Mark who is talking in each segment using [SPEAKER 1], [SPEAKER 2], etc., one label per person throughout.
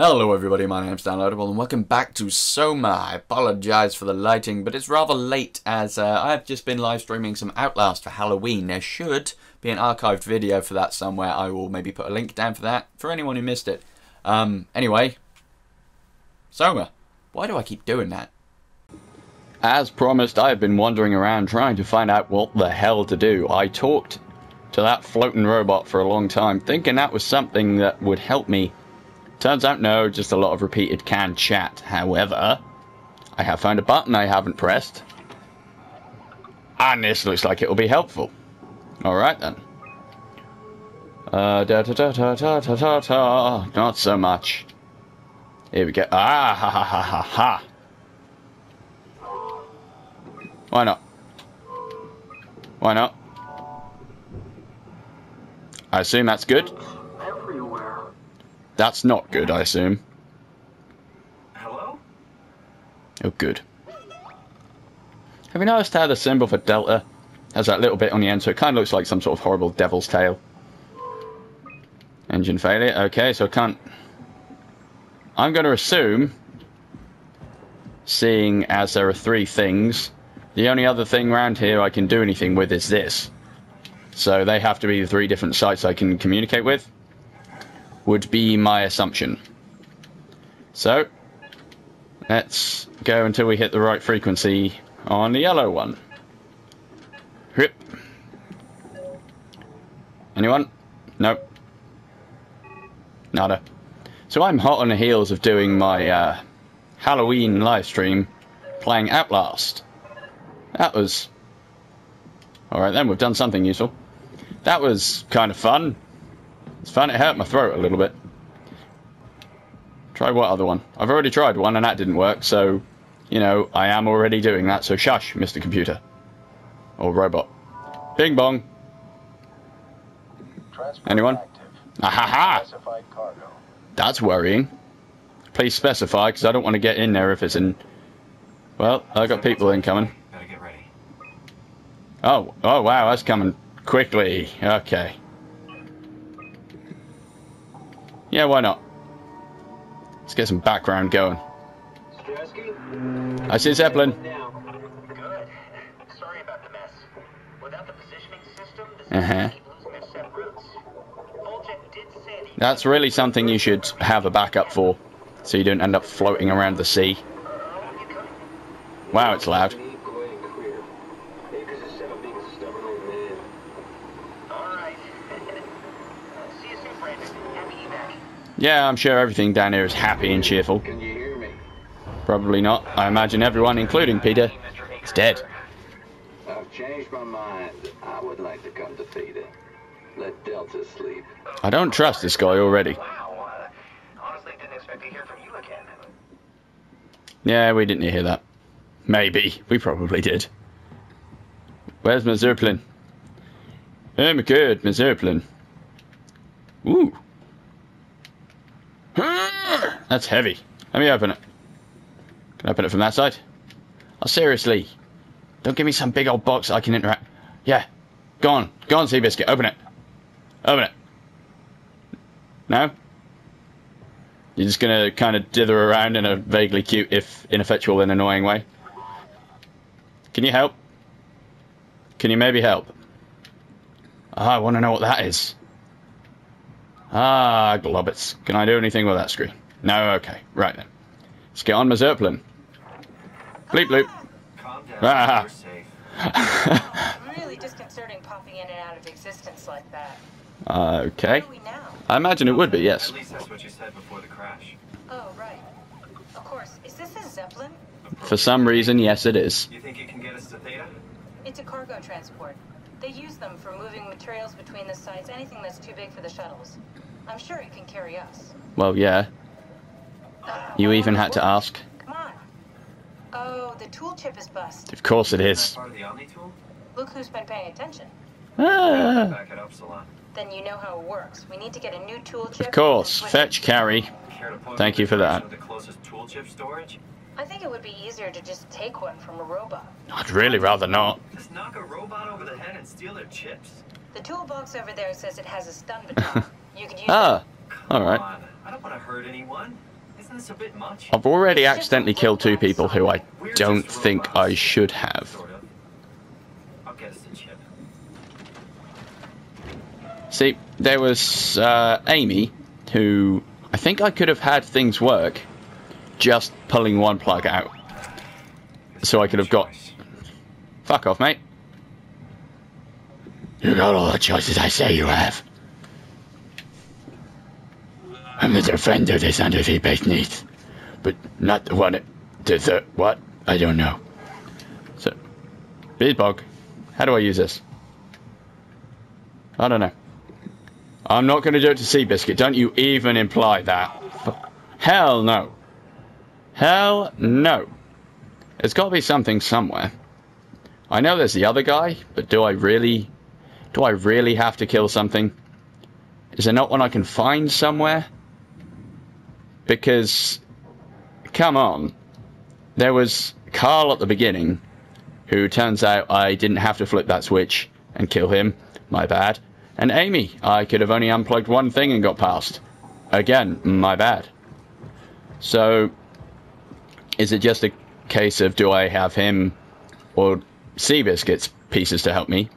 [SPEAKER 1] Hello everybody, my name's Danloadable and welcome back to SOMA. I apologise for the lighting, but it's rather late as I've just been live streaming some Outlast for Halloween. There should be an archived video for that somewhere. I will maybe put a link down for that for anyone who missed it. Anyway, SOMA. Why do I keep doing that? As promised, I have been wandering around trying to find out what the hell to do. I talked to that floating robot for a long time, thinking that was something that would help me. Turns out no, just a lot of repeated canned chat. However, I have found a button I haven't pressed. And this looks like it will be helpful. Alright then. Not so much. Here we go. Ah, ha ha ha ha ha. Why not? Why not? I assume that's good. That's not good, I assume.
[SPEAKER 2] Hello?
[SPEAKER 1] Oh, good. Have you noticed how the symbol for Delta has that little bit on the end, so it kind of looks like some sort of horrible devil's tail? Engine failure. Okay, so I can't... I'm going to assume, seeing as there are three things, the only other thing around here I can do anything with is this. So they have to be the three different sites I can communicate with. Would be my assumption. So, let's go until we hit the right frequency on the yellow one. Rip. Anyone? Nope. Nada. So I'm hot on the heels of doing my Halloween live stream playing Outlast. That was... Alright then, we've done something useful. That was kind of fun. It's fun, it hurt my throat a little bit. Try what other one? I've already tried one and that didn't work, so, you know, I am already doing that, so shush, Mr. Computer. Or robot. Bing bong. Anyone? Ahaha! That's worrying. Please specify, because I don't want to get in there if it's in... Well, I got people incoming.
[SPEAKER 2] Gotta get ready.
[SPEAKER 1] Oh wow, that's coming quickly. Okay. Yeah, why not? Let's get some background going. I see Zeppelin.
[SPEAKER 2] Good. Sorry about the mess. Without the positioning system, keep losing their set routes. Voljet did say
[SPEAKER 1] That's really something you should have a backup for, so you don't end up floating around the sea. Wow, it's loud. Yeah, I'm sure everything down here is happy and cheerful.
[SPEAKER 3] Can you hear me?
[SPEAKER 1] Probably not. I imagine everyone, including Peter, is dead.
[SPEAKER 3] I've changed my mind. I would like to come to Theta. Let Delta sleep.
[SPEAKER 1] I don't trust this guy already.
[SPEAKER 2] Wow, honestly didn't expect to hear from you again.
[SPEAKER 1] Yeah, we didn't hear that. Maybe. We probably did. Where's my Zeppelin? Oh my god, my Zeppelin. Ooh. That's heavy. Let me open it. Can I open it from that side? Oh, seriously. Don't give me some big old box I can interact. Yeah. Go on. Go on, Seabiscuit. Open it. Open it. No? You're just going to kind of dither around in a vaguely cute, if ineffectual and annoying way. Can you help? Can you maybe help? Oh, I want to know what that is. Ah, globbits. Can I do anything with that screen? No? Okay. Right then. Let's get on my Zeppelin. Bleep bloop.
[SPEAKER 2] Calm down.
[SPEAKER 1] Ah.
[SPEAKER 2] You're safe.
[SPEAKER 4] Really disconcerting popping in and out of existence like that.
[SPEAKER 1] Okay.
[SPEAKER 4] Where are we now?
[SPEAKER 1] I imagine it would be, yes.
[SPEAKER 2] At least that's what you said before the crash.
[SPEAKER 4] Oh, right. Of course. Is this a Zeppelin?
[SPEAKER 1] For some reason, yes it is.
[SPEAKER 2] You think it can get us to Theta?
[SPEAKER 4] It's a cargo transport. They use them for moving materials between the sites, anything that's too big for the shuttles. I'm sure it can carry us.
[SPEAKER 1] Well, yeah. You even had to ask.
[SPEAKER 4] Come on. Oh, the tool chip is bust.
[SPEAKER 1] Of course it
[SPEAKER 2] Is
[SPEAKER 1] is.
[SPEAKER 2] that part of the Omni tool?
[SPEAKER 4] Look who's been paying attention.
[SPEAKER 1] Ah,
[SPEAKER 2] Back it up, Salon.
[SPEAKER 4] Then you know how it works. We need to get a new tool chip.
[SPEAKER 1] of course.
[SPEAKER 4] and switch-
[SPEAKER 1] Fetch, carry.
[SPEAKER 2] Care to point
[SPEAKER 1] Thank
[SPEAKER 2] me
[SPEAKER 1] you for
[SPEAKER 2] in the
[SPEAKER 1] that.
[SPEAKER 2] direction of the closest tool chip storage?
[SPEAKER 4] I think it would be easier to just take one from a robot.
[SPEAKER 1] I'd really rather not.
[SPEAKER 2] Just knock a robot over the head and steal their chips.
[SPEAKER 4] The toolbox over there says it has a stun baton. You could use
[SPEAKER 1] Ah,
[SPEAKER 2] Come
[SPEAKER 1] alright.
[SPEAKER 2] on.
[SPEAKER 5] I don't want to hurt anyone. Isn't this a bit much?
[SPEAKER 1] I've already accidentally killed 2 people who I don't think I should have.
[SPEAKER 5] Sort of. I'll get us the chip.
[SPEAKER 1] See, there was Amy, who I think I could have had things work just pulling one plug out. So I could have got... Fuck off, mate. You got all the choices I say you have. I'm the defender this undersea base needs, but not the one that what? I don't know. So, Beardbog, how do I use this? I don't know. I'm not going to do it to Seabiscuit. Don't you even imply that. Hell no. Hell no. There's got to be something somewhere. I know there's the other guy, but do I really have to kill something? Is there not one I can find somewhere? Because, come on, there was Carl at the beginning, who turns out I didn't have to flip that switch and kill him, my bad. And Amy, I could have only unplugged one thing and got past. Again, my bad. So, is it just a case of do I have him or Seabiscuit's pieces to help me?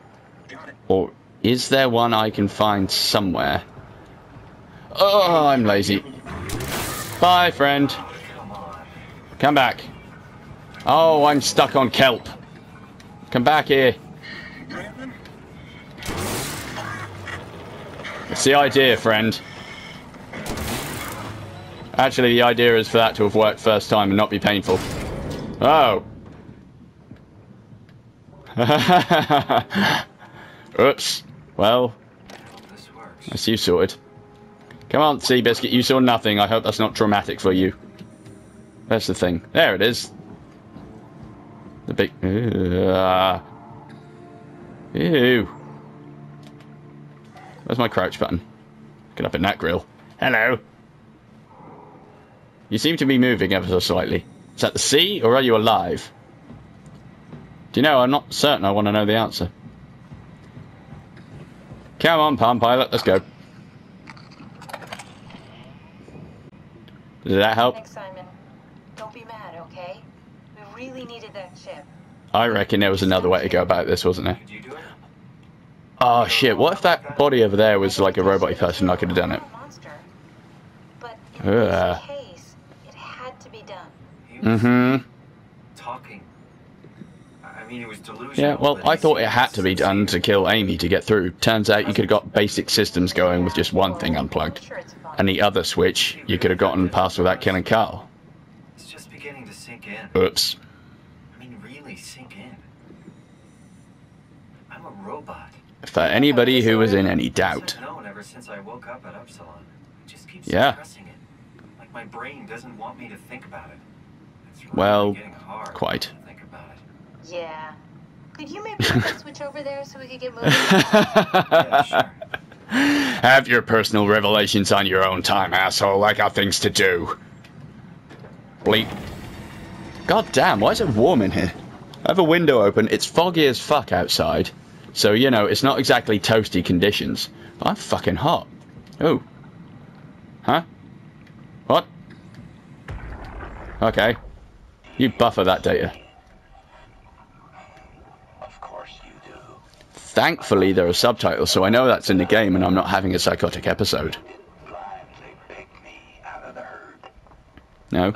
[SPEAKER 1] Or is there one I can find somewhere? Oh, I'm lazy. Bye, friend. Come back. Oh, I'm stuck on kelp. Come back here. It's the idea, friend. Actually, the idea is for that to have worked first time and not be painful. Oh. Oops. Well, I see you sorted. Come on, Seabiscuit, you saw nothing. I hope that's not traumatic for you. That's the thing. There it is. The big... Ew. Where's my crouch button? Get up in that grill. Hello. You seem to be moving ever so slightly. Is that the sea, or are you alive? Do you know, I'm not certain I want to know the answer. Come on, Palm Pilot, let's go. Did that help?
[SPEAKER 4] Thanks, Simon. Don't be mad, okay? We really needed that chip.
[SPEAKER 1] I reckon there was another way to go about this, wasn't there? Oh shit, what if that body over there was like a robot person? I could have done it.
[SPEAKER 4] But in this case, it had to be done.
[SPEAKER 1] Mm-hmm.
[SPEAKER 5] Talking. I mean, it was delusional.
[SPEAKER 1] Yeah, well, I thought it had to be done to kill Amy to get through. Turns out you could have got basic systems going with just one thing unplugged. And the other switch, you could have gotten past without killing Carl.
[SPEAKER 5] It's just beginning to sink in.
[SPEAKER 1] Oops.
[SPEAKER 5] I mean, really sink in. I'm a robot.
[SPEAKER 1] For anybody who was in any doubt.
[SPEAKER 5] I've known ever since I woke up at Upsilon. It just keeps suppressing it. Like my brain doesn't want me to think about it. It's really
[SPEAKER 1] Well,
[SPEAKER 5] getting hard
[SPEAKER 1] quite.
[SPEAKER 5] to think about it.
[SPEAKER 4] Yeah. Could you maybe put that switch over there so we could get moving?
[SPEAKER 5] Yeah, sure.
[SPEAKER 1] Have your personal revelations on your own time, asshole. I got things to do. Bleep. God damn, why is it warm in here? I have a window open. It's foggy as fuck outside. So, you know, it's not exactly toasty conditions. But I'm fucking hot. Oh. Huh? What? Okay. You buffer that data. Thankfully, there are subtitles, so I know that's in the game and I'm not having a psychotic episode. No?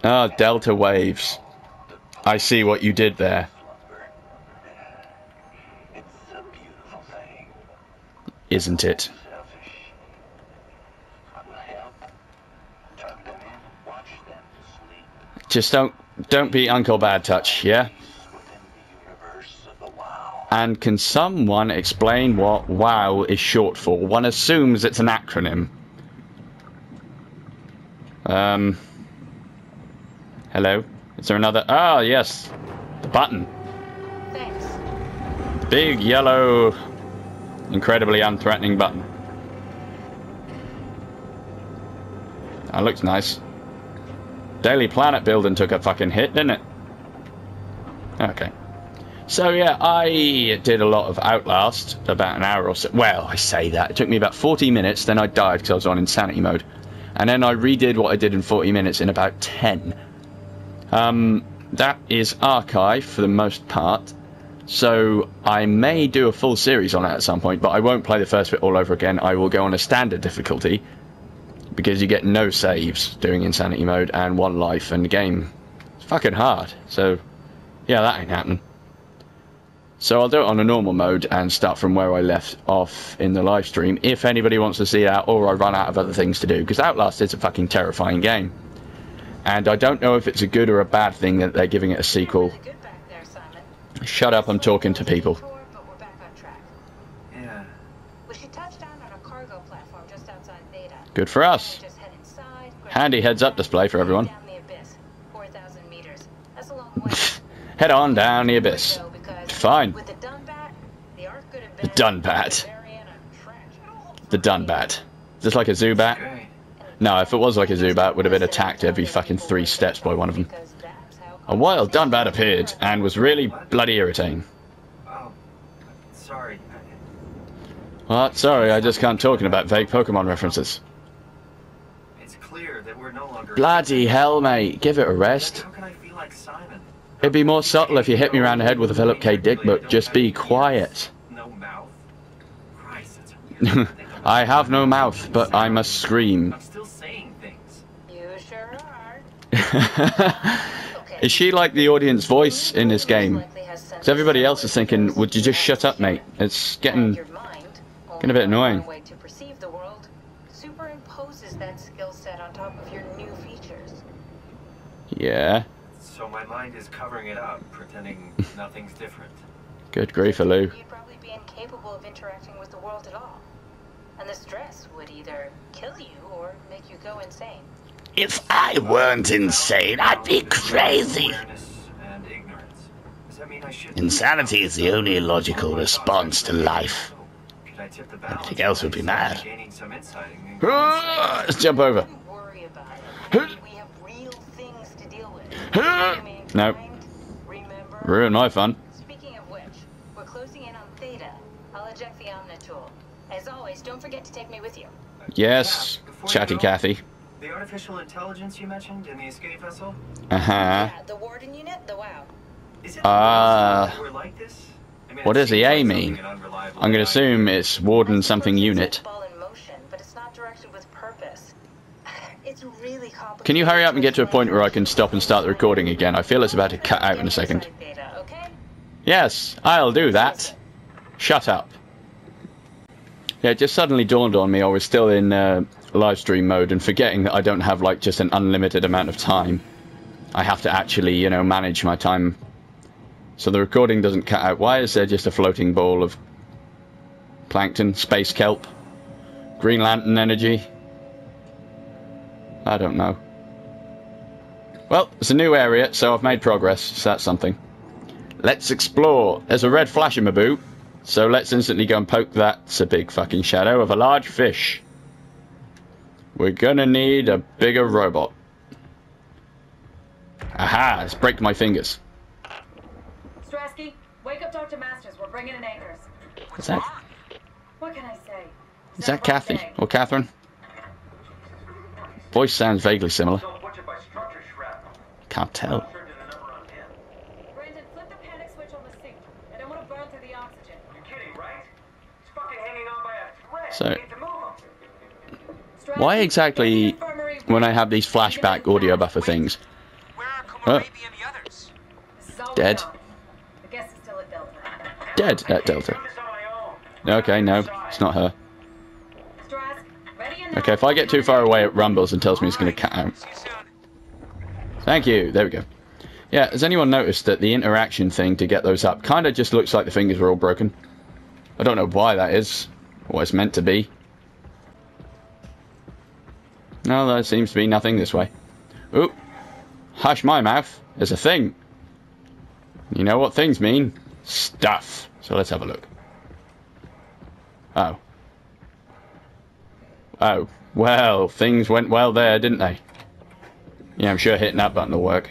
[SPEAKER 1] Ah, delta waves. I see what you did there. Isn't it? Just don't be Uncle Bad Touch, yeah? And can someone explain what WOW is short for? One assumes it's an acronym. Hello? Is there another? Ah, yes. The button.
[SPEAKER 4] Thanks.
[SPEAKER 1] The big, yellow, incredibly unthreatening button. That looks nice. Daily Planet building took a fucking hit, didn't it? Okay. So yeah, I did a lot of Outlast, about an hour or so. Well, I say that. It took me about 40 minutes, then I died because I was on insanity mode. And then I redid what I did in 40 minutes in about 10. That is archive for the most part. So I may do a full series on it at some point, but I won't play the first bit all over again. I will go on a standard difficulty, because you get no saves doing insanity mode and 1 life, and the game is fucking hard. So yeah, that ain't happening. So I'll do it on a normal mode and start from where I left off in the live stream, if anybody wants to see that, or I run out of other things to do, because Outlast is a fucking terrifying game. And I don't know if it's a good or a bad thing that they're giving it a sequel. Shut up, I'm talking to people. Good for us. Handy heads-up display for everyone. Head on down the abyss. Fine. The Dunbat. The Dunbat. Just like a Zubat? No, if it was like a Zubat, it would have been attacked every fucking 3 steps by one of them. A wild Dunbat appeared, and was really bloody irritating.
[SPEAKER 5] Oh, sorry.
[SPEAKER 1] What? Sorry, I just can't talking about vague Pokemon references.
[SPEAKER 5] It's clear that we're no longer...
[SPEAKER 1] Bloody hell, mate. Give it a rest.
[SPEAKER 5] How can I feel like Simon?
[SPEAKER 1] It'd be more subtle if you hit me around the head with a Philip K. Dick, but just be quiet.
[SPEAKER 5] No mouth? Christ, that's a weird thing.
[SPEAKER 1] I have no mouth, but I must scream.
[SPEAKER 5] I'm still saying things.
[SPEAKER 4] You sure are.
[SPEAKER 1] Is she like the audience voice in this game? Because everybody else is thinking, would you just shut up, mate? It's getting a bit annoying.
[SPEAKER 4] Way to perceive the world superimposes that skill set on top of your new features.
[SPEAKER 1] Yeah.
[SPEAKER 5] So my mind is covering it up, pretending nothing's different.
[SPEAKER 1] Good grief, Lou.
[SPEAKER 4] You'd probably be incapable of interacting with the world at all. And the stress would either kill you or make you go insane.
[SPEAKER 6] If I weren't insane, I'd be crazy. Insanity is the only logical response to life. Anything else would be mad.
[SPEAKER 1] Let's jump over.
[SPEAKER 4] Don't worry about it. We have real things to deal with.
[SPEAKER 1] No.
[SPEAKER 4] Remember?
[SPEAKER 1] Ruin my fun.
[SPEAKER 4] Speaking of which, we're closing in on Theta. I'll eject the Omnitool. As always, don't forget to take me with you.
[SPEAKER 1] Yes, Chatty Cathy.
[SPEAKER 5] The artificial intelligence you mentioned in the escape vessel?
[SPEAKER 1] Uh-huh.
[SPEAKER 4] Yeah, the Warden unit, the WoW.
[SPEAKER 5] Is it we're like this? I mean,
[SPEAKER 1] What does the A mean? I'm going to assume it's Warden something unit.
[SPEAKER 4] Ball in motion, but it's not directed with purpose. It's really complicated.
[SPEAKER 1] Can you hurry up and get to a point where I can stop and start the recording again? I feel it's about to cut out in a second. Yes, I'll do that. Shut up. Yeah, it just suddenly dawned on me I was still in live stream mode and forgetting that I don't have like just an unlimited amount of time. I have to actually, you know, manage my time so the recording doesn't cut out. Why is there just a floating ball of plankton, space kelp, Green Lantern energy? I don't know. Well, it's a new area, so I've made progress, so that's something. Let's explore. There's a red flash in my boot. So let's instantly go and poke that. It's a big fucking shadow of a large fish. We're gonna need a bigger robot. Aha! It's break my fingers.
[SPEAKER 7] Strasky, wake up Dr. Masters. We're bringing in anchors.
[SPEAKER 1] What's that?
[SPEAKER 7] What can I say?
[SPEAKER 1] Is that Kathy or Catherine? Voice sounds vaguely similar. Can't tell.
[SPEAKER 7] Brandon, flip the panic switch on the suit. I don't want to burn through the oxygen.
[SPEAKER 2] You're kidding, right? It's fucking hanging on by a thread.
[SPEAKER 1] So,
[SPEAKER 2] We need to move him.
[SPEAKER 1] why exactly, when I have these flashback audio buffer things?
[SPEAKER 2] Where are Kohlrabi and the others?
[SPEAKER 7] This is all
[SPEAKER 1] Dead.
[SPEAKER 7] we know. The guest is still at Delta.
[SPEAKER 1] Dead at Delta.
[SPEAKER 2] Do this on my own.
[SPEAKER 1] Okay, no, it's not her.
[SPEAKER 7] Strask, ready and
[SPEAKER 1] Okay, if I get too far away, it rumbles and tells me it's going to cut out.
[SPEAKER 2] See you soon.
[SPEAKER 1] Thank you. There we go. Yeah, has anyone noticed that the interaction thing to get those up kind of just looks like the fingers were all broken? I don't know why that is, or what it's meant to be. No, there seems to be nothing this way. Oop. Hush my mouth. There's a thing. You know what things mean? Stuff. So let's have a look. Oh. Oh. Well, things went well there, didn't they? Yeah, I'm sure hitting that button will work.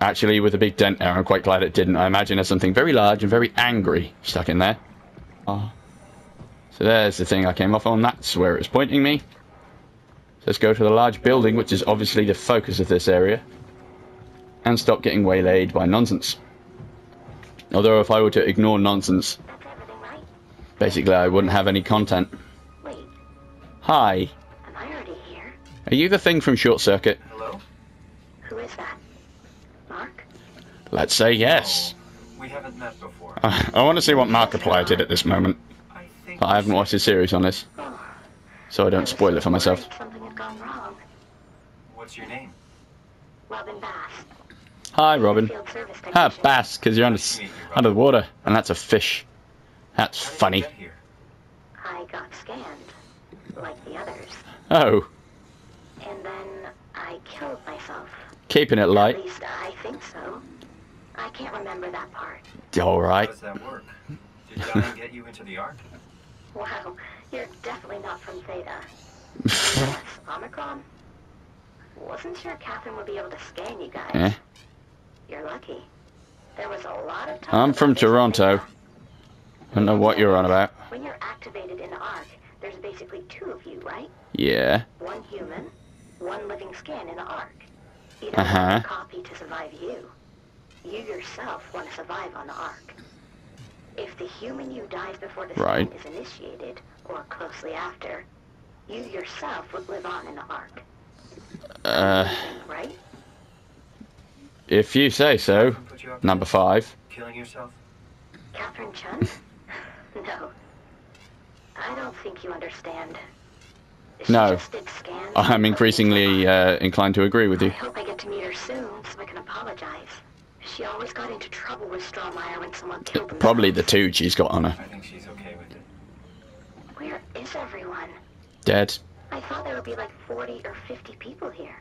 [SPEAKER 1] Actually, with a big dent there, I'm quite glad it didn't. I imagine there's something very large and very angry stuck in there. Oh. So there's the thing I came off on. That's where it was pointing me. So let's go to the large building, which is obviously the focus of this area. And stop getting waylaid by nonsense. Although if I were to ignore nonsense, basically I wouldn't have any content.
[SPEAKER 8] Wait.
[SPEAKER 1] Hi.
[SPEAKER 8] Am I already here?
[SPEAKER 1] Are you the thing from Short Circuit?
[SPEAKER 5] Hello?
[SPEAKER 8] Who is that? Mark?
[SPEAKER 1] Let's say yes.
[SPEAKER 5] Oh, we haven't met before.
[SPEAKER 1] I want to see what Markiplier did at this moment. But I haven't watched his series on this, so I don't spoil it for myself.
[SPEAKER 8] Something had gone wrong.
[SPEAKER 5] What's your name?
[SPEAKER 8] Robin Bass.
[SPEAKER 1] Hi, Robin.
[SPEAKER 8] Field service
[SPEAKER 1] Ah,
[SPEAKER 8] technician.
[SPEAKER 1] Bass, because you're under the water, and that's a fish. That's funny.
[SPEAKER 5] How did you get here?
[SPEAKER 8] I got scanned, like the others.
[SPEAKER 1] Oh,
[SPEAKER 8] And then I killed myself.
[SPEAKER 1] keeping it
[SPEAKER 8] At
[SPEAKER 1] light.
[SPEAKER 8] least I think so. I can't remember that part.
[SPEAKER 1] All
[SPEAKER 5] How
[SPEAKER 1] right.
[SPEAKER 5] does that work? Did dying get you into the Ark?
[SPEAKER 8] Wow, you're definitely not from Theta. Yes, Omicron? Wasn't sure Catherine would be able to scan you guys.
[SPEAKER 1] Eh?
[SPEAKER 8] You're lucky. There was a lot of talk
[SPEAKER 1] I'm from
[SPEAKER 8] about this in
[SPEAKER 1] Toronto.
[SPEAKER 8] Theta.
[SPEAKER 1] I don't know what you're on about.
[SPEAKER 8] When you're activated in Ark, there's basically two of you, right?
[SPEAKER 1] Yeah.
[SPEAKER 8] One human, one living scan in Ark. You don't
[SPEAKER 1] Uh-huh.
[SPEAKER 8] want a copy to survive you. You yourself want to survive on the Ark. If the human you dies before the
[SPEAKER 1] Right.
[SPEAKER 8] scan is initiated, or closely after, you yourself would live on in the Ark. Right?
[SPEAKER 1] If you say so.
[SPEAKER 5] Put you up
[SPEAKER 1] Number 5.
[SPEAKER 5] killing yourself?
[SPEAKER 8] Catherine Chun? No. I don't think you understand. She
[SPEAKER 1] No.
[SPEAKER 8] just did scans
[SPEAKER 1] I'm
[SPEAKER 8] and
[SPEAKER 1] increasingly inclined to agree with
[SPEAKER 8] I
[SPEAKER 1] you.
[SPEAKER 8] hope I get to meet her soon so I can apologize. She always got into trouble with Strawmeyer when someone killed him.
[SPEAKER 1] Probably the 2 she's got on her.
[SPEAKER 5] I think she's okay with it.
[SPEAKER 8] Where is everyone?
[SPEAKER 1] Dead.
[SPEAKER 8] I thought there would be like 40 or 50 people here.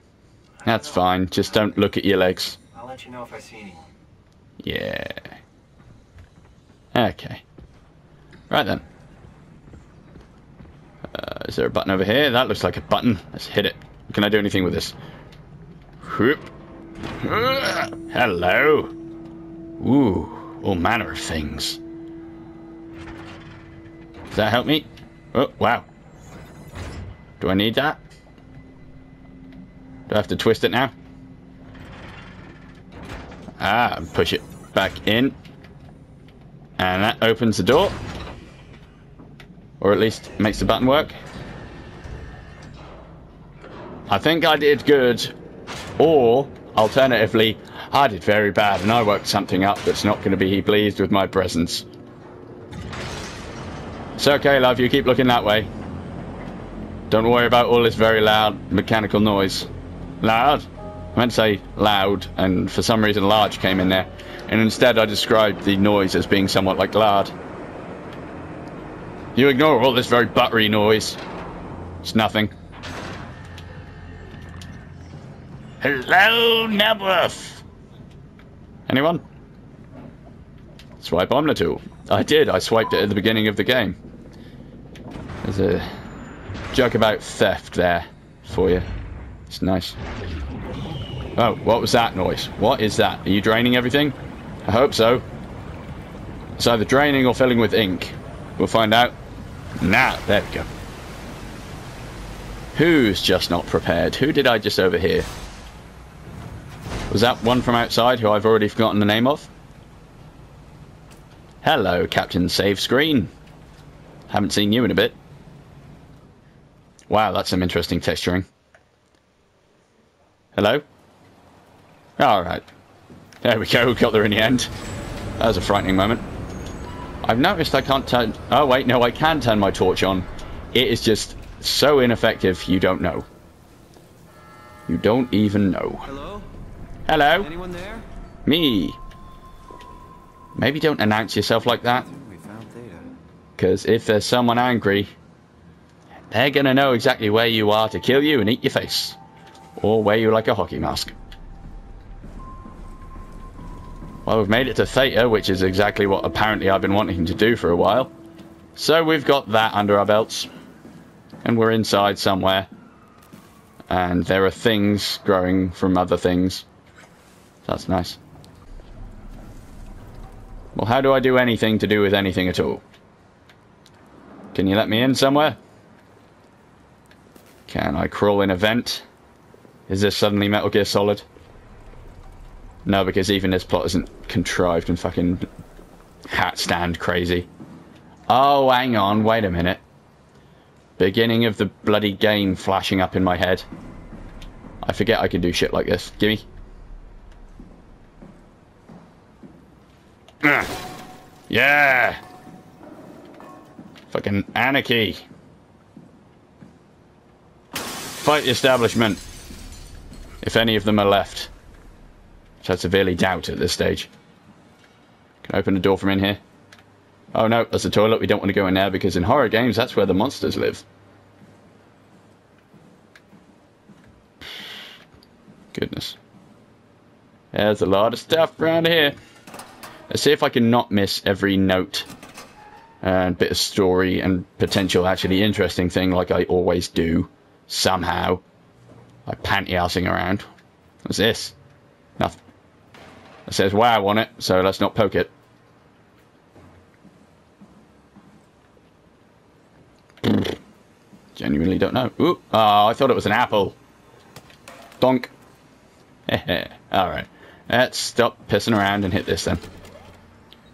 [SPEAKER 1] That's fine. Just don't look at your legs.
[SPEAKER 5] I'll let you know if I see anyone.
[SPEAKER 1] Yeah. Okay. Right then. Is there a button over here? That looks like a button. Let's hit it. Can I do anything with this? Whoop. Hello. Ooh, all manner of things. Does that help me? Oh, wow. Do I need that? Do I have to twist it now? Ah, push it back in. And that opens the door. Or at least makes the button work. I think I did good. Or, alternatively, I did very bad and I worked something up that's not going to be pleased with my presence. It's okay, love, you keep looking that way. Don't worry about all this very loud mechanical noise. Loud? I meant to say loud, and for some reason large came in there. And instead I described the noise as being somewhat like lard. You ignore all this very buttery noise. It's nothing.
[SPEAKER 6] Hello, Nebworth.
[SPEAKER 1] Anyone? Swipe on the tool. I did, I swiped it at the beginning of the game. There's a joke about theft there for you. It's nice. Oh, what was that noise? What is that? Are you draining everything? I hope so. It's either draining or filling with ink. We'll find out. Now, there we go. Who's just not prepared? Who did I just overhear? Was that one from outside who I've already forgotten the name of? Hello, Captain Save Screen. Haven't seen you in a bit. Wow, that's some interesting texturing. Hello? Alright. There we go, got there in the end. That was a frightening moment. I've noticed I can't turn... Oh wait, no, I can turn my torch on. It is just so ineffective, you don't know. You don't even know.
[SPEAKER 9] Hello?
[SPEAKER 1] Hello?
[SPEAKER 9] Anyone there?
[SPEAKER 1] Me. Maybe don't announce yourself like that.
[SPEAKER 9] We found Theta.
[SPEAKER 1] Because if there's someone angry, they're going to know exactly where you are to kill you and eat your face. Or wear you like a hockey mask. Well, we've made it to Theta, which is exactly what apparently I've been wanting to do for a while. So we've got that under our belts. And we're inside somewhere. And there are things growing from other things. That's nice. Well, how do I do anything to do with anything at all? Can you let me in somewhere? Can I crawl in a vent? Is this suddenly Metal Gear Solid? No, because even this plot isn't contrived and fucking hat stand crazy. Oh, hang on, wait a minute. Beginning of the bloody game flashing up in my head. I forget I can do shit like this. Gimme. Yeah! Fucking anarchy. Fight the establishment. If any of them are left. Which I severely doubt at this stage. Can I open the door from in here? Oh no, that's a toilet. We don't want to go in there because in horror games that's where the monsters live. Goodness. There's a lot of stuff around here. Let's see if I can not miss every note and bit of story and potential actually interesting thing like I always do. Somehow. Like panty-housing around. What's this? Nothing. It says wow on it, so let's not poke it. Genuinely don't know. Ooh. Oh, I thought it was an apple. Donk. Alright. Let's stop pissing around and hit this then.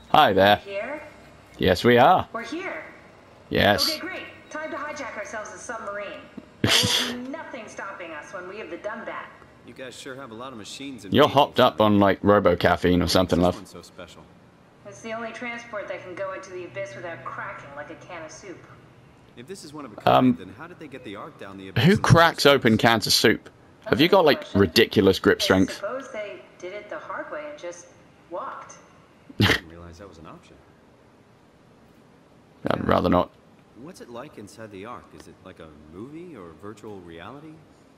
[SPEAKER 1] Hi there.
[SPEAKER 7] Here?
[SPEAKER 1] Yes, we are.
[SPEAKER 7] We're here.
[SPEAKER 1] Yes.
[SPEAKER 7] Okay, great. Time to hijack ourselves a submarine. There will be nothing stopping us when we have done that.
[SPEAKER 5] You guys sure have a lot of machines.
[SPEAKER 1] You're hopped up on like robo-caffeine or something, love.
[SPEAKER 5] So special.
[SPEAKER 7] It's the only transport that can go into the abyss without cracking like a can of soup.
[SPEAKER 5] If this is one of a kind, then how did they get the arc down the abyss?
[SPEAKER 1] Who cracks open cans of soup? Have you got like ridiculous grip strength?
[SPEAKER 7] I suppose they did it the hard way and just walked.
[SPEAKER 5] I didn't realize that was an option.
[SPEAKER 1] I'd rather not.
[SPEAKER 5] What's it like inside the ark? Is it like a movie or virtual reality?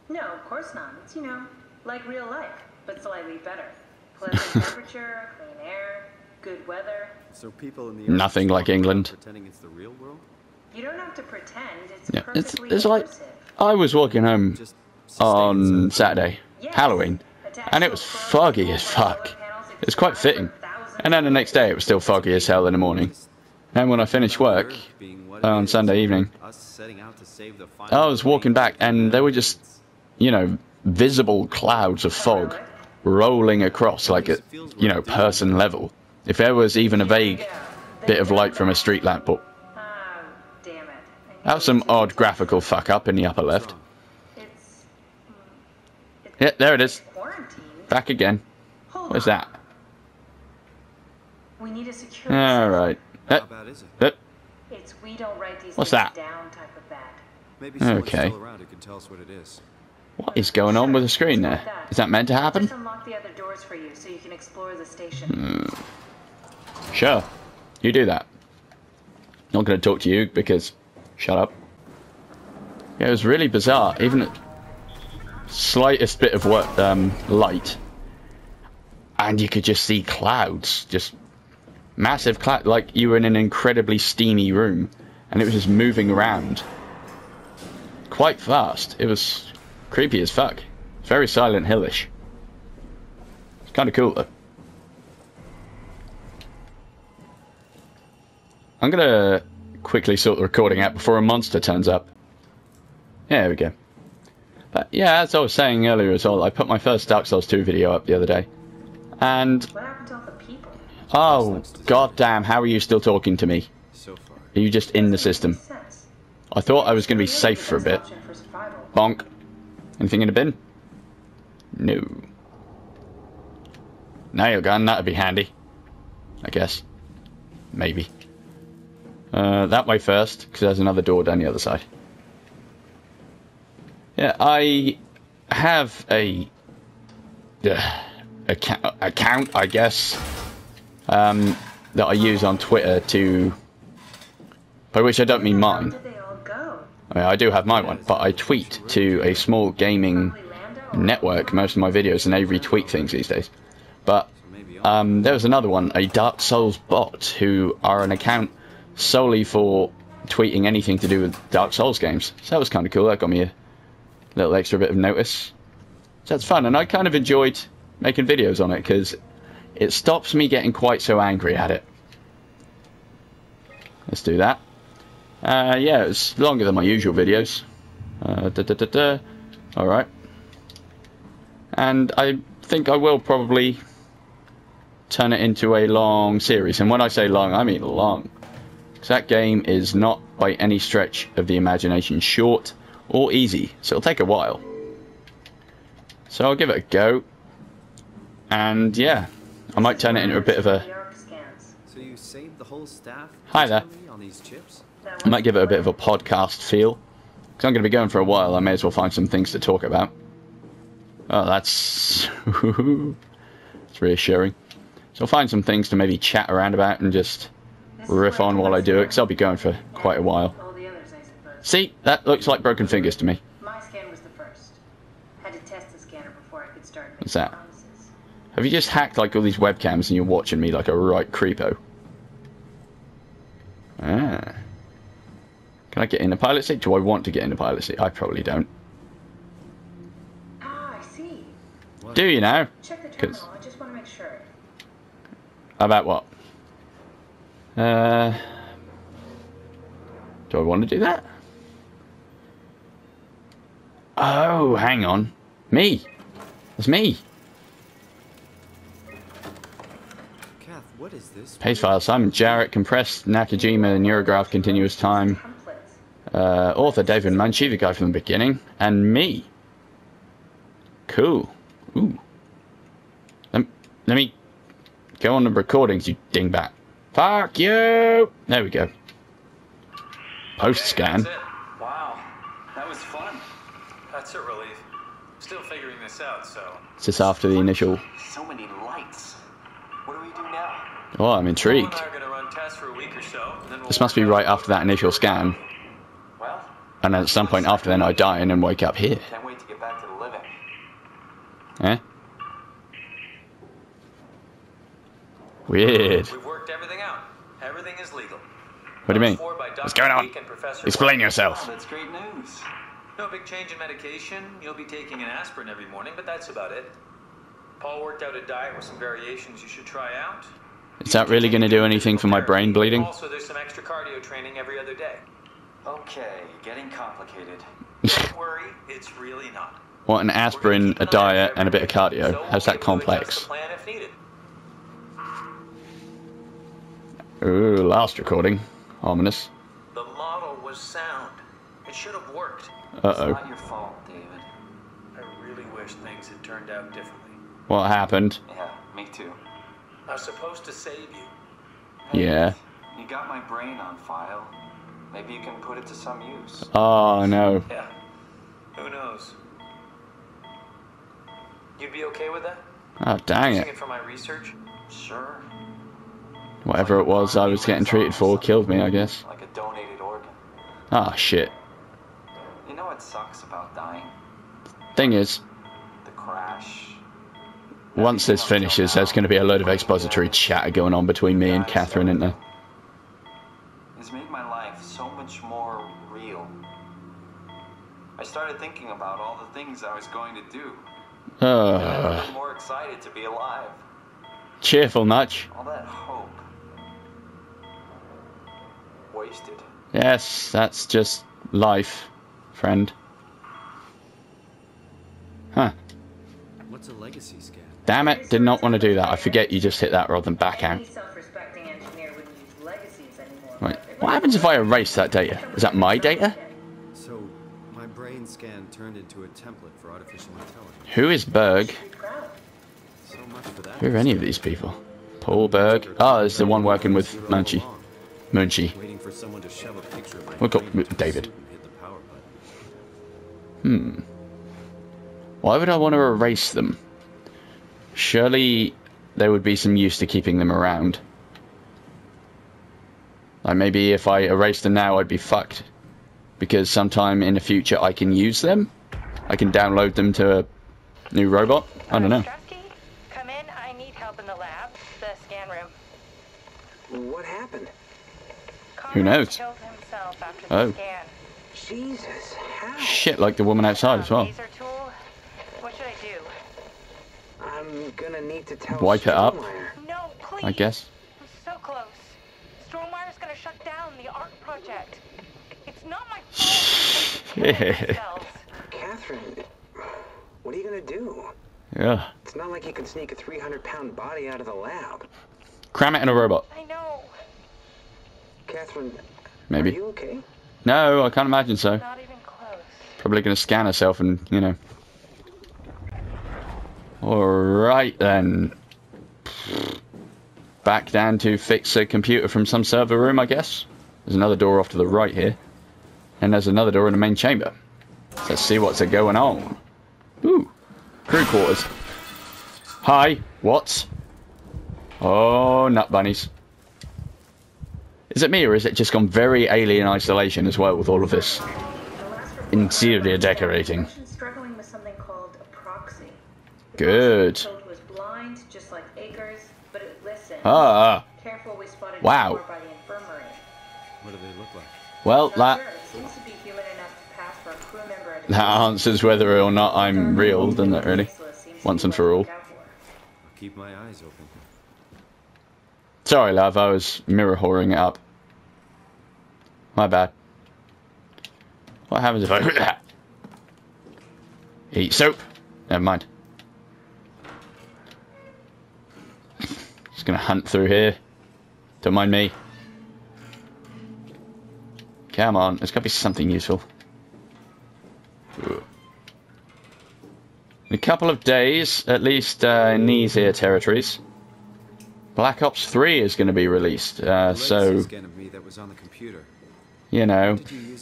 [SPEAKER 7] No, of course not. It's, you know, like real life, but slightly better. Pleasant temperature, clean air, good weather.
[SPEAKER 5] So people in the
[SPEAKER 1] Nothing like England.
[SPEAKER 5] Pretending it's the real world?
[SPEAKER 7] You don't have to pretend. It's
[SPEAKER 1] Yeah,
[SPEAKER 7] perfectly
[SPEAKER 1] it's like I was walking home on Saturday, Halloween, and it was foggy as fuck. It was quite fitting. And then the next day it was still foggy as hell in the morning. And when I finished work on Sunday evening, I was walking back and there were just, you know, visible clouds of fog rolling across like at, you know, person level. If there was even a vague bit of light from a street lamp, but that was some odd graphical fuck up in the upper left. Yeah, there it is. Back again. Where's that?
[SPEAKER 7] We need a security.
[SPEAKER 1] All right.
[SPEAKER 5] How bad is it?
[SPEAKER 7] It's we don't write these
[SPEAKER 1] What's
[SPEAKER 7] things
[SPEAKER 1] that?
[SPEAKER 7] down type of bad.
[SPEAKER 5] Maybe someone's
[SPEAKER 1] Okay.
[SPEAKER 5] still around who can tell us what it is.
[SPEAKER 1] What is going on with the screen there? Is that meant to happen?
[SPEAKER 7] Just unlock the other doors for you so you can explore the station.
[SPEAKER 1] Sure. You do that. Not going to talk to you because... Shut up. Yeah, it was really bizarre. Even the slightest bit of light. And you could just see clouds. Just massive clouds. Like you were in an incredibly steamy room. And it was just moving around. Quite fast. It was creepy as fuck. Very Silent Hill-ish. It's kind of cool though. I'm going to quickly sort the recording out before a monster turns up. Yeah, there we go. But yeah, as I was saying earlier as well, I put my first Dark Souls 2 video up the other day. And...
[SPEAKER 7] What happened to all the people?
[SPEAKER 1] oh, goddamn, how are you still talking to me?
[SPEAKER 5] So far.
[SPEAKER 1] Are you just in the system? I thought I was going to be safe for a bit. Bonk. Anything in the bin? No. Nail gun, that'd be handy. I guess. Maybe. That way first, because there's another door down the other side. Yeah, I have a account, I guess, that I use on Twitter to, by which I don't mean mine. I mean, I do have my one, but I tweet to a small gaming network most of my videos, and they retweet things these days. But there was another one, a Dark Souls bot, who are an account solely for tweeting anything to do with Dark Souls games. So that was kind of cool. That got me a little extra bit of notice. So that's fun, and I kind of enjoyed making videos on it, because it stops me getting quite so angry at it. Let's do that. Yeah, it's longer than my usual videos. Alright. And I think I will probably turn it into a long series. And when I say long, I mean long. Because that game is not by any stretch of the imagination short or easy. So it'll take a while. So I'll give it a go. And yeah, I might turn it into a bit of a...
[SPEAKER 9] So you saved the whole staff?
[SPEAKER 1] Hi there.
[SPEAKER 9] On these chips?
[SPEAKER 1] I might give it a bit of a podcast feel. Because I'm going to be going for a while, I may as well find some things to talk about. Oh, that's... it's reassuring. So I'll find some things to maybe chat around about and just riff on while I do it, because I'll be going for quite a while. See, that looks like broken fingers to me.
[SPEAKER 7] My scan was the first. Had to test the scanner before I could start making
[SPEAKER 1] What's that?
[SPEAKER 7] promises.
[SPEAKER 1] Have you just hacked like all these webcams and you're watching me like a right creepo? Ah. Can I get in the pilot seat? Do I want to get in the pilot seat? I probably don't.
[SPEAKER 7] Ah, I see.
[SPEAKER 1] Do you now?
[SPEAKER 7] Check the terminal. I just want to make sure.
[SPEAKER 1] About what? Do I want to do that? Oh, hang on. Me. It's me.
[SPEAKER 9] Kath, what is this?
[SPEAKER 1] Paste file. Simon Jarrett. Compressed Nakajima. Neurograph. Continuous time. Author David Munchie, the guy from the beginning. And me. Cool. Ooh. Let me go on the recordings, you dingbat. Fuck you! There we go. Post scan.
[SPEAKER 5] That's it. Wow, that was fun. That's a relief. Still figuring this out, so.
[SPEAKER 1] Is this after the initial?
[SPEAKER 5] So many lights. What do we do now?
[SPEAKER 1] Oh, I'm intrigued.
[SPEAKER 5] Paul and I are gonna run tests for a week or so, and then we'll
[SPEAKER 1] This must be right after that initial scan.
[SPEAKER 5] Well,
[SPEAKER 1] And then at some point after then I die and then wake up here.
[SPEAKER 5] can't wait to get back to the living.
[SPEAKER 1] Eh? Weird.
[SPEAKER 5] We've worked everything out. Everything is legal.
[SPEAKER 1] What do you mean? What's going on? Explain yourself.
[SPEAKER 5] That's great news. No big change in medication. You'll be taking an aspirin every morning, but that's about it. Paul worked out a diet with some variations you should try out.
[SPEAKER 1] Is that really going to do anything for my brain bleeding?
[SPEAKER 5] Also, there's some extra cardio training every other day. Okay, getting complicated. Don't worry, it's really not.
[SPEAKER 1] What, an aspirin, a diet, and a bit of cardio? How's that complex? Ooh, last recording. Ominous.
[SPEAKER 5] The model was sound. It should have worked.
[SPEAKER 1] Uh-oh.
[SPEAKER 5] It's not your fault, David. I really wish things had turned out differently.
[SPEAKER 1] What happened?
[SPEAKER 5] Yeah, me too. I was supposed to save you.
[SPEAKER 1] Yeah.
[SPEAKER 5] You got my brain on file. Maybe you can put it to some use.
[SPEAKER 1] Oh, no.
[SPEAKER 5] Yeah. Who knows? You'd be okay with that?
[SPEAKER 1] Oh, dang
[SPEAKER 5] Using
[SPEAKER 1] it.
[SPEAKER 5] it for my research? Sure.
[SPEAKER 1] Whatever it was I was getting treated for killed me, I guess.
[SPEAKER 5] Like a donated organ.
[SPEAKER 1] Ah, shit.
[SPEAKER 5] You know what sucks about dying?
[SPEAKER 1] Thing is,
[SPEAKER 5] The crash.
[SPEAKER 1] once this finishes, there's going to be a load of expository chatter going on between me and Catherine, isn't there?
[SPEAKER 5] It's made my life so much more real. I started thinking about all the things I was going to do. I'm more excited to be alive.
[SPEAKER 1] Cheerful, Nutch.
[SPEAKER 5] All that hope. Wasted.
[SPEAKER 1] Yes, that's just life, friend. Huh.
[SPEAKER 9] What's a legacy scan?
[SPEAKER 1] Damn it, did not want to do that. I forget you just hit that rather than back out.
[SPEAKER 7] Any self-respecting engineer wouldn't use legacies anymore.
[SPEAKER 1] Right. What happens if I erase that data? Is that my data?
[SPEAKER 9] So, my brain scan turned into a template for artificial intelligence.
[SPEAKER 1] Who is Berg?
[SPEAKER 9] So much for that.
[SPEAKER 1] Who are any of these people? Paul Berg. Oh, this is the one working with Munchie. Munchie.
[SPEAKER 9] Waiting for someone to shove a picture of my
[SPEAKER 1] We'll go
[SPEAKER 9] brain into
[SPEAKER 1] David.
[SPEAKER 9] the suit and hit the power button.
[SPEAKER 1] Why would I want to erase them? Surely there would be some use to keeping them around. Like maybe if I erased them now I'd be fucked. Because sometime in the future I can use them? I can download them to a new robot? I don't know.
[SPEAKER 4] Strusky, come in. I need help in the lab, the scan room.
[SPEAKER 3] What happened?
[SPEAKER 1] Who knows?
[SPEAKER 4] Killed himself after
[SPEAKER 1] Oh.
[SPEAKER 4] the scan.
[SPEAKER 3] Jesus, how?
[SPEAKER 1] Shit, like the woman outside as well.
[SPEAKER 4] Laser tool. What should I do?
[SPEAKER 3] I'm
[SPEAKER 10] I'm gonna need to tell
[SPEAKER 1] wipe it up,
[SPEAKER 4] No, please.
[SPEAKER 1] I guess.
[SPEAKER 4] I'm so close. Stormwire's gonna shut down the art project. It's not my fault.
[SPEAKER 10] Catherine, what are you gonna do?
[SPEAKER 1] Yeah.
[SPEAKER 10] It's not like you can sneak a 300-pound body out of the lab.
[SPEAKER 1] Cram it in a robot.
[SPEAKER 4] I know.
[SPEAKER 10] Catherine,
[SPEAKER 1] maybe.
[SPEAKER 10] Are you okay?
[SPEAKER 1] No, I can't imagine so.
[SPEAKER 4] Not even close.
[SPEAKER 1] Probably gonna scan herself and, you know. Alright then. Back down to fix a computer from some server room, I guess. There's another door off to the right here. And there's another door in the main chamber. Let's see what's going on. Ooh. Crew quarters. Hi. What? Oh, nut bunnies. Is it me or is it just gone very alien isolation as well with all of this interior decorating?
[SPEAKER 7] Struggling with something called a proxy.
[SPEAKER 1] Good.
[SPEAKER 7] Code was blind, just like Akers, but it listened.
[SPEAKER 1] Ah.
[SPEAKER 7] Careful, we spotted
[SPEAKER 1] Wow.
[SPEAKER 7] more by the infirmary.
[SPEAKER 9] What do they look like?
[SPEAKER 1] Well,
[SPEAKER 7] Not sure. It seems to be human enough to pass for a crew member at a
[SPEAKER 1] that answers whether or not I'm real, doesn't it, really? Once and for all.
[SPEAKER 9] I'll keep my eyes open.
[SPEAKER 1] Sorry, love, I was mirror whoring it up. My bad. What happens if I... Eat soap? Never mind. Just gonna hunt through here. Don't mind me. Come on, there's gotta be something useful. Ooh. In a couple of days, at least in these here territories, Black Ops 3 is going to be released. So, you know,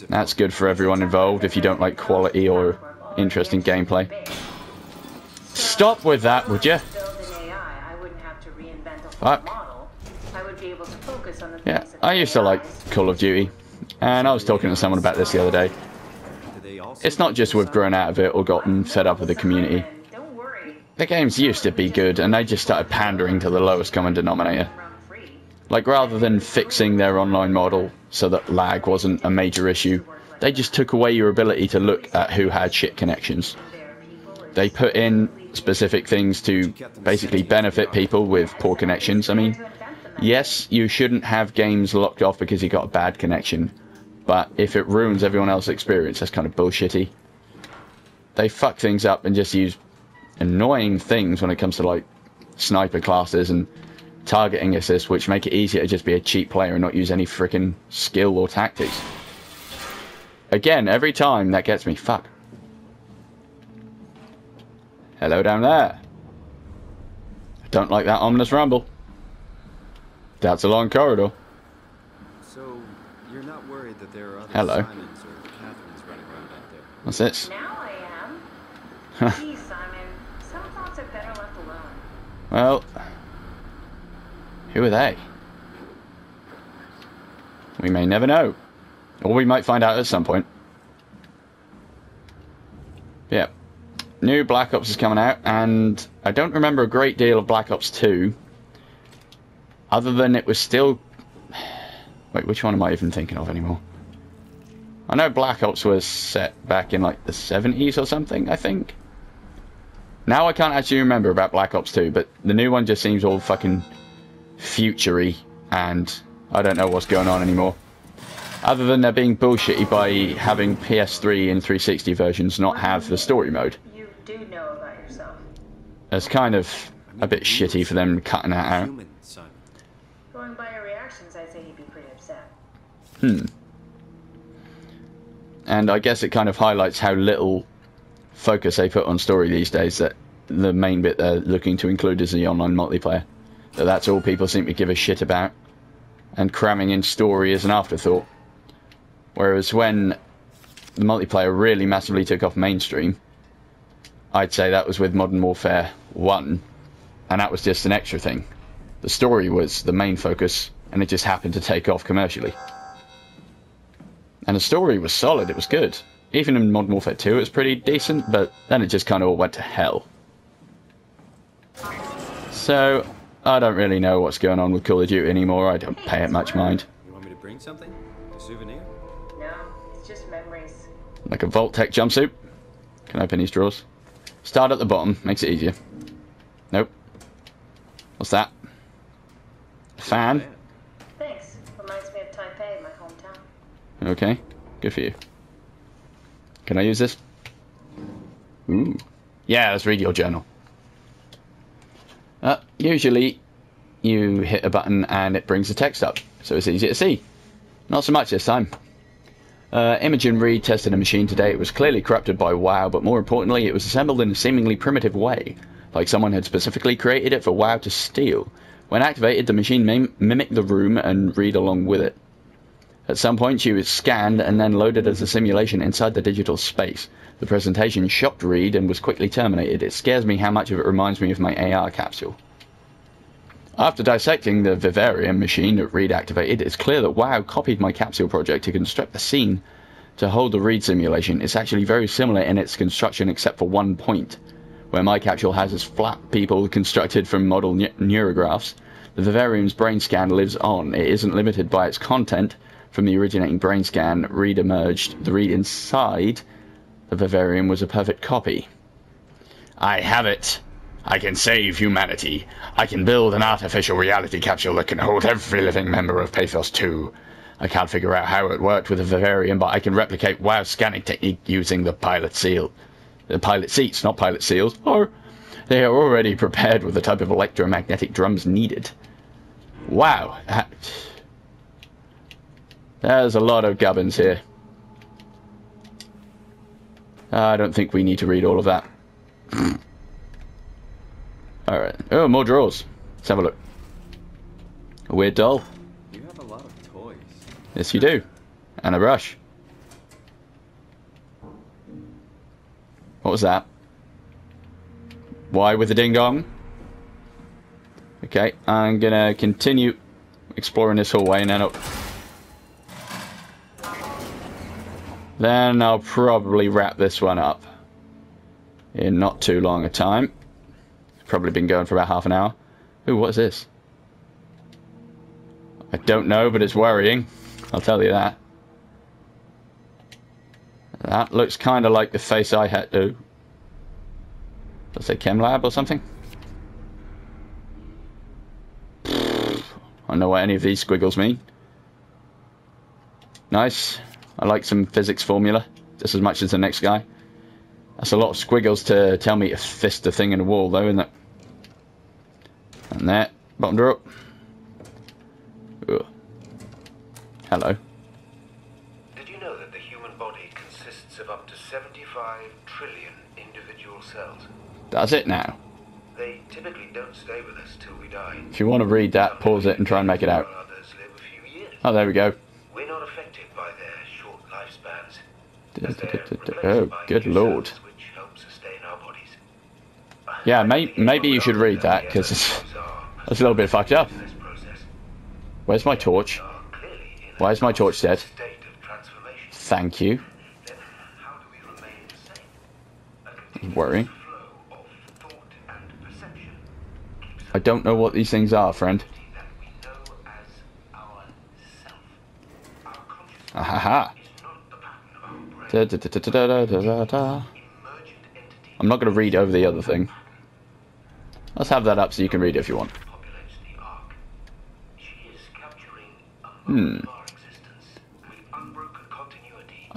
[SPEAKER 1] that's good for everyone involved if you don't like quality or interesting gameplay. Stop with that, would you? Fuck. Yeah, I used to like Call of Duty, and I was talking to someone about this the other day. It's not just we've grown out of it or gotten fed up with the community. The games used to be good, and they just started pandering to the lowest common denominator. Like, rather than fixing their online model so that lag wasn't a major issue, they just took away your ability to look at who had shit connections. They put in specific things to basically benefit people with poor connections. I mean, yes, you shouldn't have games locked off because you got a bad connection, but if it ruins everyone else's experience, that's kind of bullshitty. They fuck things up and just use annoying things when it comes to, like, sniper classes and targeting assists, which make it easier to just be a cheap player and not use any freaking skill or tactics. Again, every time that gets me. Fuck. Hello down there. I don't like that ominous rumble. That's a long corridor.
[SPEAKER 9] So, you're not worried that there are other
[SPEAKER 1] Hello.
[SPEAKER 9] Simons or Catherines running around out there?
[SPEAKER 1] What's this?
[SPEAKER 7] Now I am. Geez, Simon. Some thoughts are better left alone.
[SPEAKER 1] Well, who are they? We may never know. Or we might find out at some point. Yeah. New Black Ops is coming out, and I don't remember a great deal of Black Ops 2. Other than it was still... Wait, which one am I even thinking of anymore? I know Black Ops was set back in, like, the 70s or something, I think. Now I can't actually remember about Black Ops 2, but the new one just seems all fucking future-y, and I don't know what's going on anymore. Other than they're being bullshitty by having PS3 and 360 versions not have the story mode.
[SPEAKER 7] You do know about yourself.
[SPEAKER 1] It's kind of a bit shitty for them cutting that out.
[SPEAKER 7] Going by your reactions, I'd say he'd be pretty upset.
[SPEAKER 1] And I guess it kind of highlights how little focus they put on story these days, that the main bit they're looking to include is the online multiplayer. That's all people seem to give a shit about, and cramming in story is an afterthought. Whereas when the multiplayer really massively took off mainstream, I'd say that was with Modern Warfare 1, and that was just an extra thing. The story was the main focus, and it just happened to take off commercially. And the story was solid, it was good. Even in Modern Warfare 2 it was pretty decent, but then it just kind of all went to hell. So, I don't really know what's going on with Call of Duty anymore. I don't pay it much mind.
[SPEAKER 9] You want me to bring something? A souvenir?
[SPEAKER 7] No, it's just memories.
[SPEAKER 1] Like a Vault-Tec jumpsuit. Can open these drawers. Start at the bottom, makes it easier. Nope. What's that? Fan?
[SPEAKER 7] Thanks. Reminds me of Taipei, my hometown.
[SPEAKER 1] Okay. Good for you. Can I use this? Ooh. Yeah, let's read your journal. Usually, you hit a button and it brings the text up, so it's easy to see. Not so much this time. Imogen Reed tested a machine today. It was clearly corrupted by WoW, but more importantly, it was assembled in a seemingly primitive way, like someone had specifically created it for WoW to steal. When activated, the machine mimicked the room and Reed along with it. At some point, she was scanned and then loaded as a simulation inside the digital space. The presentation shocked Reed and was quickly terminated. It scares me how much of it reminds me of my AR capsule. After dissecting the Vivarium machine that Reed activated, it's clear that WoW copied my capsule project to construct the scene to hold the Reed simulation. It's actually very similar in its construction except for one point. Where my capsule has its flat people constructed from model neurographs, the Vivarium's brain scan lives on. It isn't limited by its content. From the originating brain scan, Reed emerged. The Reed inside the Vivarium was a perfect copy.
[SPEAKER 6] I have it. I can save humanity. I can build an artificial reality capsule that can hold every living member of Pathos 2. I can't figure out how it worked with the Vivarium, but I can replicate WoW's scanning technique using the pilot seal. The pilot seats, not pilot seals, or they are already prepared with the type of electromagnetic drums needed. Wow. There's a lot of gubbins here. I don't think we need to read all of that. Alright. Oh, more drawers. Let's have a look. A weird doll.
[SPEAKER 9] You have a lot of toys.
[SPEAKER 1] Yes, you do. And a brush. What was that? Why with the ding-dong? Okay, I'm gonna continue exploring this hallway and then I'll probably wrap this one up in not too long a time. It's probably been going for about half an hour. Ooh, what is this? I don't know, but it's worrying. I'll tell you that. That looks kind of like the face I had. Ooh. Let's say Chem Lab or something. I don't know what any of these squiggles mean. Nice. I like some physics formula just as much as the next guy. That's a lot of squiggles to tell me to fist the thing in the wall, though, isn't it? And there, bottom drawer. Ugh. Hello.
[SPEAKER 11] Did you know that the human body consists of up to 75 trillion individual cells?
[SPEAKER 1] That's it now.
[SPEAKER 11] They typically don't stay with us till we die.
[SPEAKER 1] If you want to read that, pause it and try and make it out.
[SPEAKER 11] Others live a few years.
[SPEAKER 1] Oh, there we go.
[SPEAKER 11] We're not affected by their short lifespans.
[SPEAKER 1] Oh, good lord.
[SPEAKER 11] Which help sustain our bodies.
[SPEAKER 1] Yeah, maybe you should read that, because it's a little bit fucked up. Where's my torch? Why is my torch dead? Thank you. Worrying. I don't know what these things are, friend. Ahaha. I'm not going to read over the other thing. Let's have that up so you can read it if you want. I'm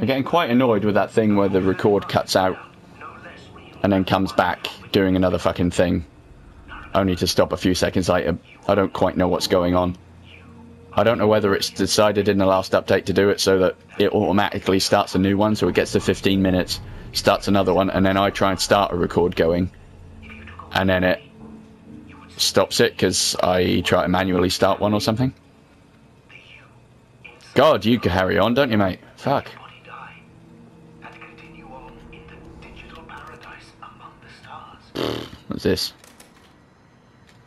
[SPEAKER 1] getting quite annoyed with that thing where the record cuts out and then comes back doing another fucking thing, only to stop a few seconds later. I don't quite know what's going on. I don't know whether it's decided in the last update to do it so that it automatically starts a new one, so it gets to 15 minutes, starts another one, and then I try and start a record going, and then it stops it because I try to manually start one or something. God, you can carry on, don't you, mate? Fuck. What's this?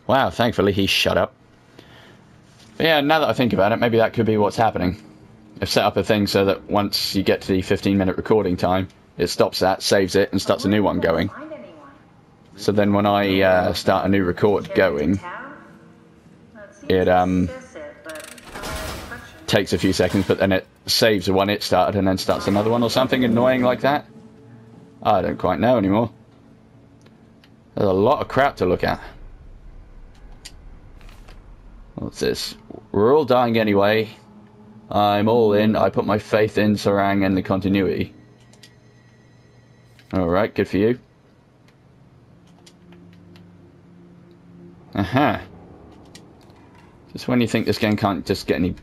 [SPEAKER 1] Wow, thankfully he shut up. But yeah, now that I think about it, maybe that could be what's happening. I've set up a thing so that once you get to the 15-minute recording time, it stops that, saves it, and starts a new one going. So then when I start a new record going, it takes a few seconds, but then it saves the one it started and then starts another one or something annoying like that. I don't quite know anymore. There's a lot of crap to look at.
[SPEAKER 6] What's this? We're all dying anyway. I'm all in. I put my faith in Sarang and the continuity. Alright, good for you. Aha. Just when you think this game can't just get any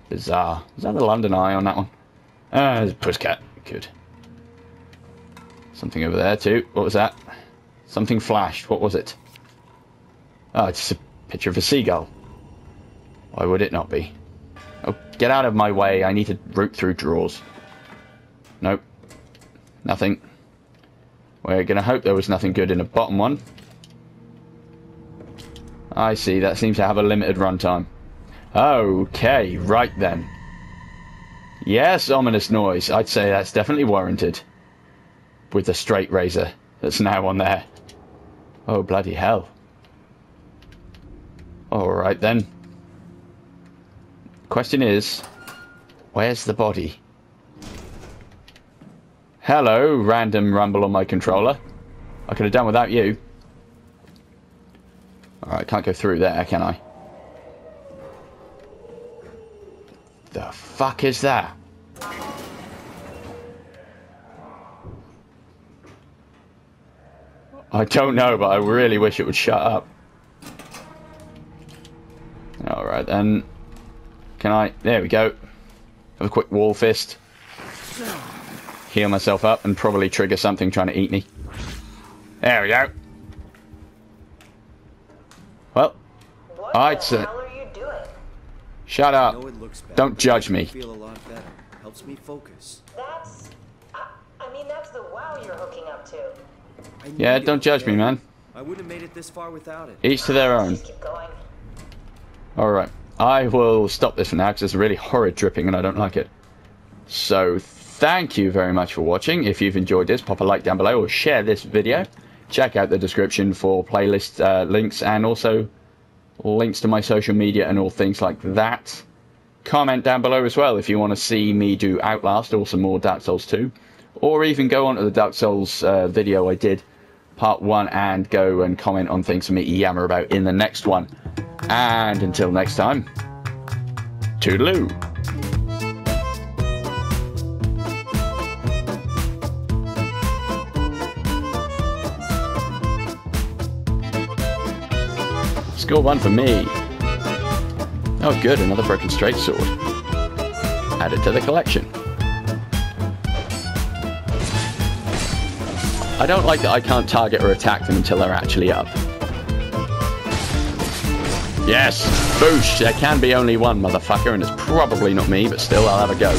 [SPEAKER 6] bizarre. Is that the London Eye on that one? Ah, there's a Pusscat. Good. Something over there too. What was that? Something flashed. What was it? Oh, it's just a picture of a seagull. Why would it not be? Oh, get out of my way. I need to root through drawers. Nope. Nothing. We're gonna hope there was nothing good in the bottom one. I see. That seems to have a limited runtime. Okay, right then. Yes, ominous noise. I'd say that's definitely warranted. With the straight razor that's now on there. Oh, bloody hell. Alright then. Question is, where's the body? Hello, random rumble on my controller. I could have done without you. Alright, can't go through there, can I? The fuck is that? I don't know, but I really wish it would shut up. Alright then. Can I? There we go. Have a quick wall fist. Heal myself up and probably trigger something trying to eat me. There we go. Well, I'd say. Shut up. Don't judge me.
[SPEAKER 9] Feel a lot better. Helps me focus.
[SPEAKER 7] I mean, that's the wow you're hooking up to.
[SPEAKER 6] Yeah, don't judge me, man.
[SPEAKER 9] I wouldn't have made it this far without it.
[SPEAKER 6] Each to their own. Alright. I will stop this for now because it's really horrid dripping and I don't like it. So, thank you very much for watching. If you've enjoyed this, pop a like down below or share this video. Check out the description for playlist links and also links to my social media and all things like that. Comment down below as well if you want to see me do Outlast or some more Dark Souls 2. Or even go on to the Dark Souls video I did, part 1, and go and comment on things for me to yammer about in the next one. And until next time, toodaloo. Score 1 for me. Oh good, another broken straight sword. Add it to the collection. I don't like that I can't target or attack them until they're actually up. Yes! Boosh! There can be only one, motherfucker, and it's probably not me, but still, I'll have a go.